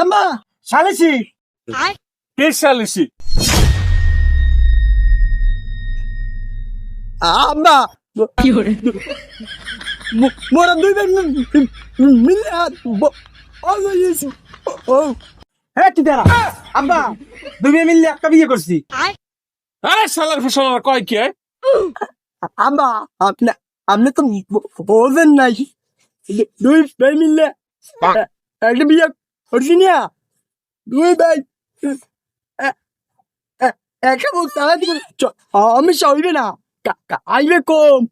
আম্মা সালিসি কে সালিসি? আম্মা মোরা দুই ভাই মিলে হ্যাঁ তুই দাঁড়া আব্বা দুই ভাই মিলে একটা বিয়ে করছি। আরে শালার ফেসালার কয় কে? আম্মা আপনি আপনি তো বোঝেন নাই দুই ভাই মিলে একটা বিয়ে করছি না। দুই ভাই একটা বলতে আমি সইবে না আইবে কম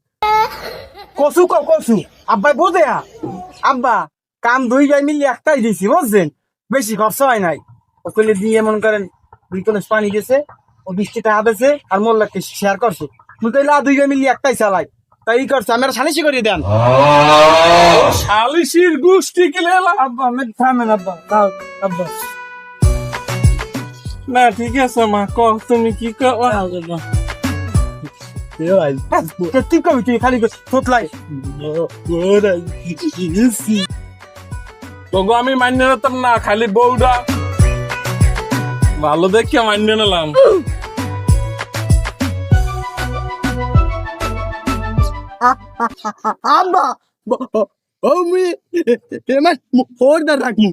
কসু কসু আব্বাই বোঝে আব্বা কাম দুই ভাই মিলে একটাই দিছি বুঝছেন, বেশি খরচ হয় নাই। ওকে দিয়ে মনে করেন 2 কলস পানি গেছে, ও 20 টাকা দিয়েছে আর মোল্লাকে শেয়ার করছে। তুই কইলা দুই ভাই মিলে একটাই চালাই, তাই করছে। আমি সালিশি করিয়ে দেন। শালিসির গোষ্ঠী কিলে এলা? আব্বা আমি থামেন আব্বা দাও আব্বা। না ঠিক আছে মা, ক তুমি কি কও? তুই কবি তুই খালি তোতলাই তোগো আমি মান্য নিতাম না, খালি বউটা ভালো দেখে মান্য নিলাম। আব্বা ও মুই এমার ওরদার রাখমু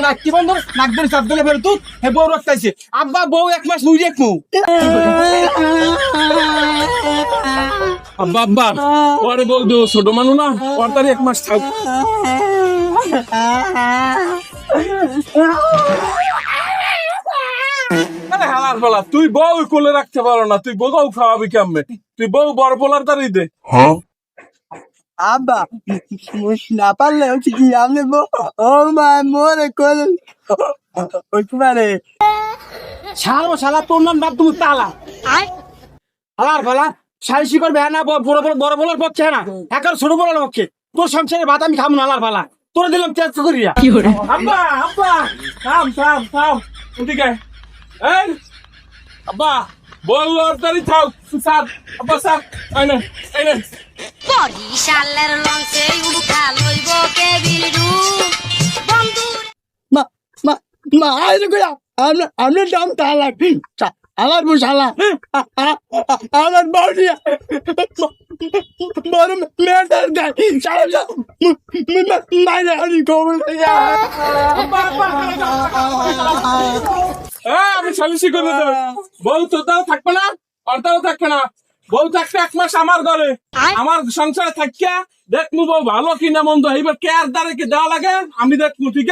নাকি বন্ধ নাক ধরে চাপ দিলে ফের তুই হে বউ রাখতাইছে। আব্বা বউ 1 মাস নুই রাখমু। আব্বা আব্বা ওরে বউ দো ছোট মানু না, ওর তারি 1 মাস থাক। আরে হালার বলা, তুই বউ কোলে রাখতে পারো না, তুই বউ খাওয়াবি কেমনে? তুই বউ বড় পোলার তারি দে। আব্বা না পারলে হচ্ছে কি আমি ও মা মোরে কোলে ওইতে পারে শালা তোর নাম বাপ তুমি তালা হালার ফলা সাইসি করবে না বড় বড় বলার পক্ষে না একার ছোট বলার পক্ষে। তোর সংসারে ভাত আমি খাবো না হালার ফলা, তোর দিলাম চেষ্টা করিয়া। আব্বা আব্বা থাম থাম থাম, এদিকে এই আব্বা বল ওর তারি থাক সাত আব্বা সাত আইনে আইনে। বরিশালের লঞ্চে উঠা লইব কে বিলু বন্ধু মা মা মা আইরে কইয়া আমরা দাম তালা আমার বুঝালা আমার বাড়িয়া বড় মেয়েটার গাই সারা মাইনে আমি কবল আমি সালিশি করে দেবো। বউ তো তাও থাকবে না, অর্থাও থাকবে না। বউ থাকবে 1 মাস আমার ঘরে, আমার সংসারে থাকিয়া দেখবো বউ ভালো কিনা মন্দ, এইবার কে আর দ্বারে কি দেওয়া লাগে আমি দেখবো। ঠিক